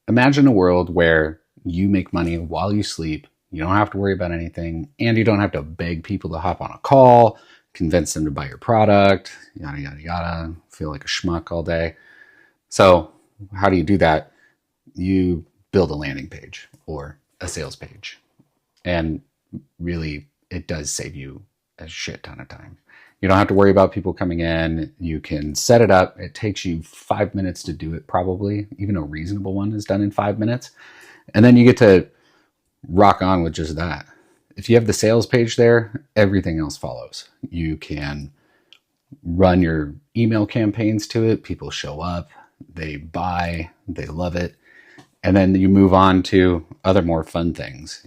Imagine a world where you make money while you sleep. You don't have to worry about anything, and you don't have to beg people to hop on a call, convince them to buy your product, yada, yada, yada, feel like a schmuck all day. So, how do you do that? You build a landing page or a sales page. And really, it does save you a shit ton of time. You don't have to worry about people coming in. You can set it up. It takes you 5 minutes to do it, probably. Even a reasonable one is done in 5 minutes. And then you get to rock on with just that. If you have the sales page there, everything else follows. You can run your email campaigns to it. People show up, they buy, they love it. And then you move on to other more fun things,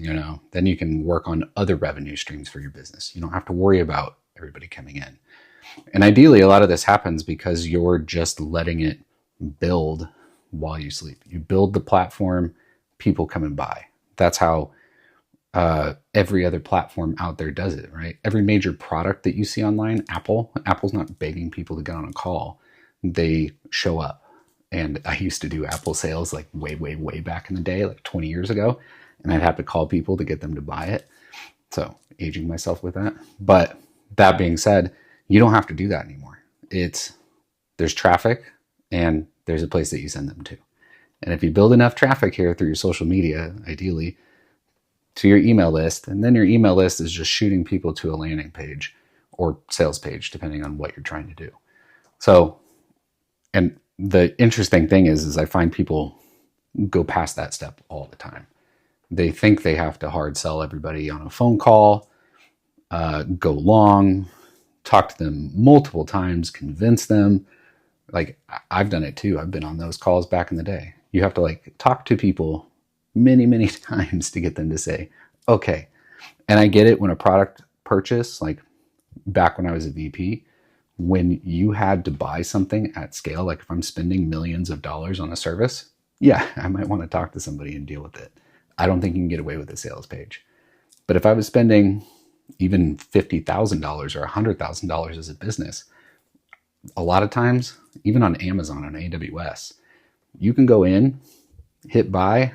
Then you can work on other revenue streams for your business. You don't have to worry about everybody coming in. And ideally, a lot of this happens because you're just letting it build while you sleep. You build the platform, people come and buy. That's how every other platform out there does it, right? Every major product that you see online, Apple's not begging people to get on a call. They show up. And I used to do Apple sales like way, way, way back in the day, like 20 years ago. And I'd have to call people to get them to buy it. So aging myself with that. But that being said, you don't have to do that anymore. There's traffic and there's a place that you send them to. And if you build enough traffic here through your social media, ideally, to your email list, and then your email list is just shooting people to a landing page or sales page, depending on what you're trying to do. So, and the interesting thing is I find people go past that step all the time. They think they have to hard sell everybody on a phone call, go long, talk to them multiple times, convince them. Like, I've done it too. I've been on those calls back in the day. You have to talk to people many, many times to get them to say, okay. And I get it when a product purchase, like back when I was a VP, when you had to buy something at scale, like if I'm spending millions of dollars on a service, yeah, I might want to talk to somebody and deal with it. I don't think you can get away with a sales page. But if I was spending even $50,000 or $100,000 as a business, a lot of times, even on Amazon and AWS, you can go in, hit buy,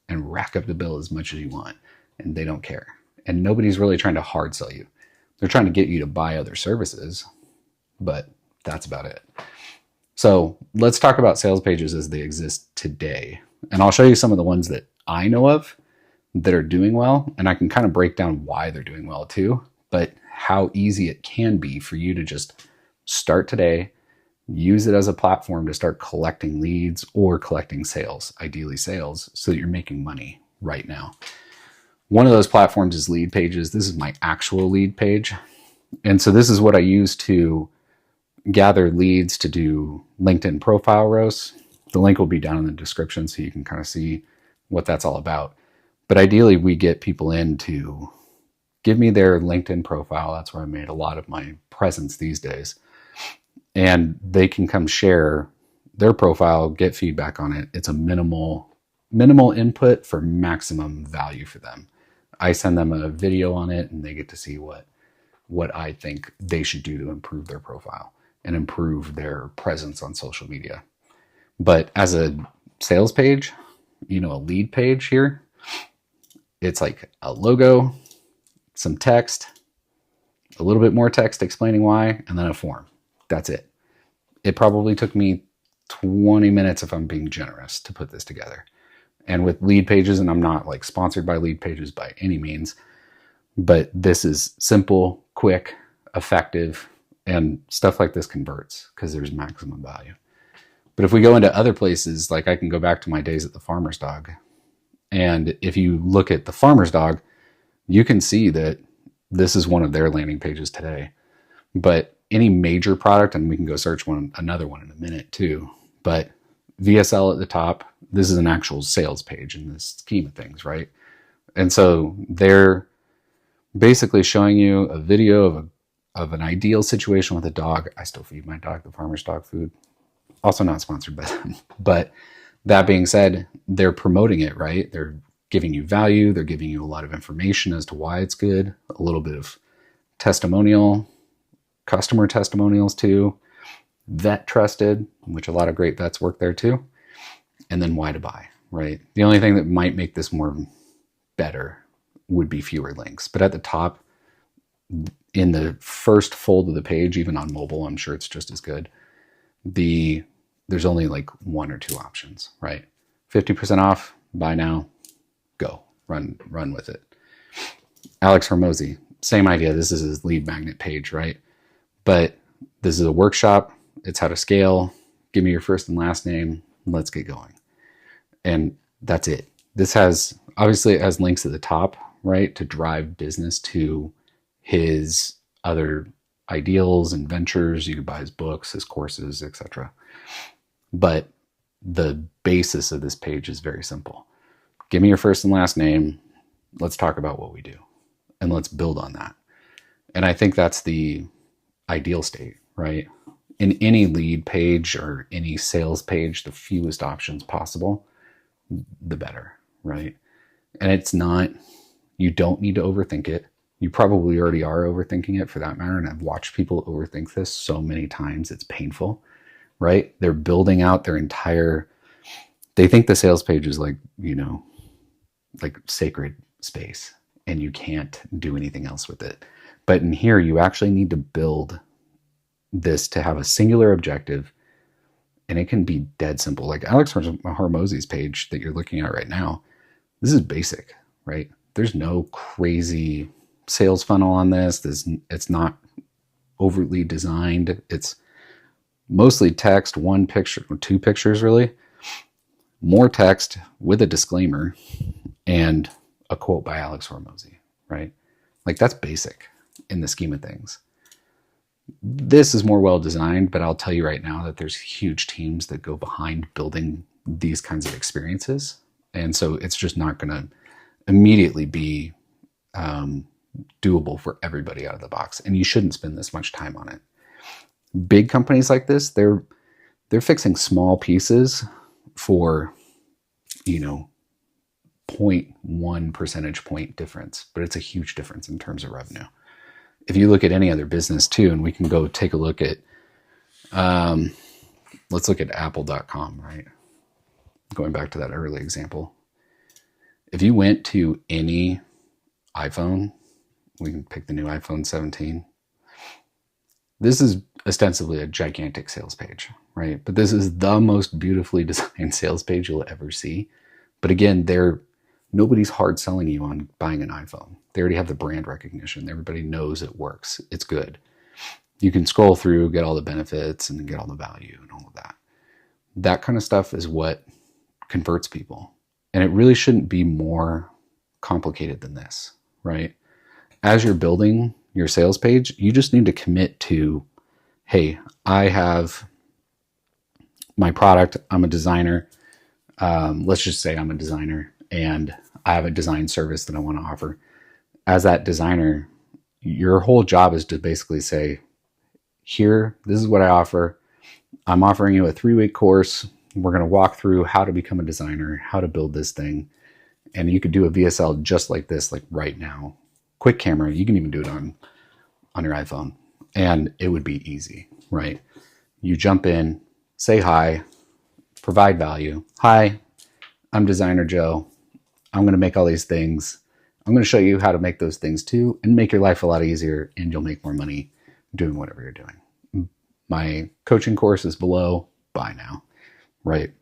and rack up the bill as much as you want, and they don't care. And nobody's really trying to hard sell you. They're trying to get you to buy other services, but that's about it. So let's talk about sales pages as they exist today. And I'll show you some of the ones that I know of that are doing well, and I can kind of break down why they're doing well too, but how easy it can be for you to just start today, use it as a platform to start collecting leads or collecting sales, ideally sales, so that you're making money right now. One of those platforms is Lead Pages. This is my actual lead page. And so this is what I use to gather leads to do LinkedIn profile roasts. The link will be down in the description so you can kind of see what that's all about. But ideally, we get people in to give me their LinkedIn profile. That's where I made a lot of my presence these days. And they can come share their profile, get feedback on it. It's a minimal input for maximum value for them. I send them a video on it and they get to see what I think they should do to improve their profile and improve their presence on social media. But as a sales page, a lead page here, it's like a logo, some text, a little bit more text explaining why, and then a form. That's it. It probably took me 20 minutes, if I'm being generous, to put this together. And with Lead Pages, and I'm not sponsored by Lead Pages by any means, but this is simple, quick, effective, and stuff like this converts because there's maximum value. But if we go into other places, I can go back to my days at the Farmer's Dog. And if you look at the Farmer's Dog, you can see that this is one of their landing pages today. But any major product, and we can go search another one in a minute too, but VSL at the top, this is an actual sales page in this scheme of things, right? And so they're basically showing you a video of an ideal situation with a dog. I still feed my dog the Farmer's Dog food. Also not sponsored by them. But that being said, they're promoting it, right? They're giving you value. They're giving you a lot of information as to why it's good, a little bit of testimonial, customer testimonials too, vet trusted, which a lot of great vets work there too, and then why to buy. right? The only thing that might make this more better would be fewer links. But at the top, in the first fold of the page, even on mobile, I'm sure it's just as good. There's only like one or two options, right? 50% off, buy now, go, run with it. Alex Hormozi, same idea. This is his lead magnet page, right? But this is a workshop. It's how to scale. Give me your first and last name. Let's get going. And that's it. This has, obviously it has links at the top, right? To drive business to his other ideals and ventures. You could buy his books, his courses, etc. But the basis of this page is very simple. Give me your first and last name. Let's talk about what we do. And let's build on that. And I think that's the ideal state, right? In any lead page or any sales page, the fewest options possible, the better, right? And it's not, you don't need to overthink it. You probably already are overthinking it for that matter. And I've watched people overthink this so many times. It's painful, right? They're building out their entire, they think the sales page is like, like sacred space and you can't do anything else with it. But in here, you actually need to build this to have a singular objective, and it can be dead simple. Like Alex Hormozi's page that you're looking at right now, this is basic, right? There's no crazy sales funnel on this. It's not overtly designed. It's mostly text, one picture, or two pictures really, more text with a disclaimer and a quote by Alex Hormozi, right? Like that's basic in the scheme of things. This is more well designed, but I'll tell you right now that there's huge teams that go behind building these kinds of experiences. And so it's just not going to immediately be doable for everybody out of the box. And you shouldn't spend this much time on it. Big companies like this, they're fixing small pieces for, 0.1 percentage point difference, but it's a huge difference in terms of revenue. If you look at any other business too, and we can go take a look at, let's look at apple.com, right? Going back to that early example. If you went to any iPhone, we can pick the new iPhone 17. This is ostensibly a gigantic sales page, right? But this is the most beautifully designed sales page you'll ever see. But again, nobody's hard selling you on buying an iPhone. They already have the brand recognition. Everybody knows it works. It's good. You can scroll through, get all the benefits and get all the value and all of that. That kind of stuff is what converts people. And it really shouldn't be more complicated than this, right? As you're building your sales page, you just need to commit to, hey, I have my product. I'm a designer. Let's just say I'm a designer and I have a design service that I want to offer. As that designer, your whole job is to basically say, here, this is what I offer. I'm offering you a 3-week course. We're going to walk through how to become a designer, how to build this thing. And you could do a VSL just like this, like right now. Quick camera, you can even do it on your iPhone. And it would be easy, right? You jump in, say hi, provide value. Hi, I'm Designer Joe. I'm going to make all these things. I'm going to show you how to make those things too and make your life a lot easier, and you'll make more money doing whatever you're doing. My coaching course is below. Buy now, right?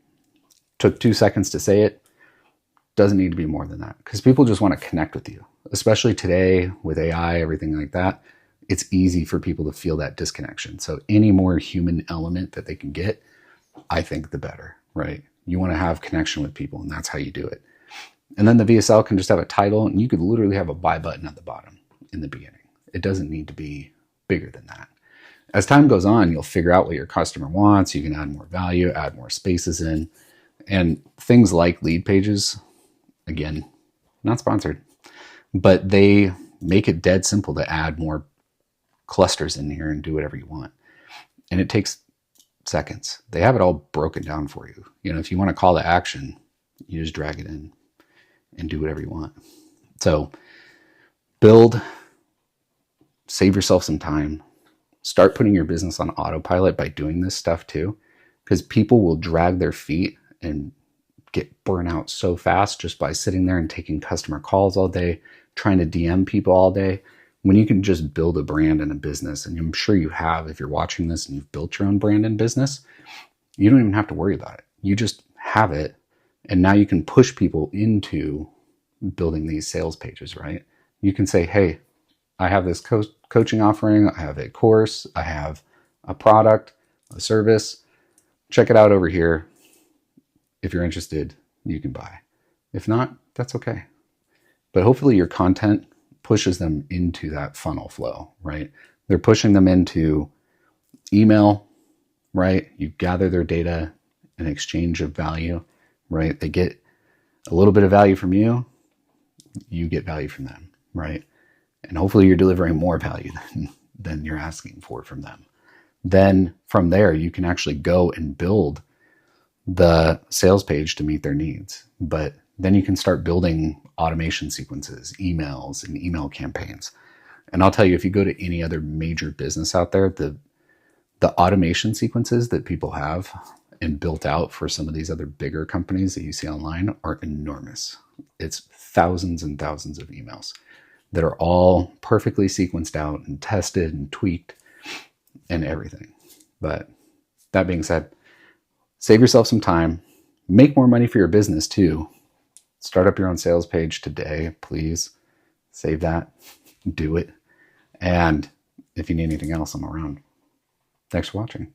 Took 2 seconds to say it. Doesn't need to be more than that because people just want to connect with you, especially today with AI, everything like that. It's easy for people to feel that disconnection. So any more human element that they can get, I think the better, right? You want to have connection with people, and that's how you do it. And then the VSL can just have a title, and you could literally have a buy button at the bottom in the beginning. It doesn't need to be bigger than that. As time goes on, you'll figure out what your customer wants. You can add more value, add more spaces in, and things like lead pages, again, not sponsored, but they make it dead simple to add more clusters in here and do whatever you want. And it takes seconds. They have it all broken down for you. If you want to call to action, you just drag it in and do whatever you want. So build, save yourself some time, start putting your business on autopilot by doing this stuff too, because people will drag their feet and get burnt out so fast just by sitting there and taking customer calls all day, trying to DM people all day, when you can just build a brand and a business. And I'm sure you have, if you're watching this and you've built your own brand and business, you don't even have to worry about it. You just have it. And now you can push people into building these sales pages, right? You can say, hey, I have this coaching offering. I have a course. I have a product, a service. Check it out over here. If you're interested, you can buy. If not, that's okay. But hopefully your content pushes them into that funnel flow, right? They're pushing them into email, right? You gather their data in exchange of value, right? They get a little bit of value from you, you get value from them, right? And hopefully you're delivering more value than you're asking for from them. Then from there, you can actually go and build the sales page to meet their needs. But then you can start building automation sequences, emails, and email campaigns. And I'll tell you, if you go to any other major business out there, the automation sequences that people have and built out for some of these other bigger companies that you see online are enormous. It's thousands and thousands of emails that are all perfectly sequenced out and tested and tweaked and everything. But that being said, save yourself some time, make more money for your business too. Start up your own sales page today, please. Save that, do it. And if you need anything else, I'm around. Thanks for watching.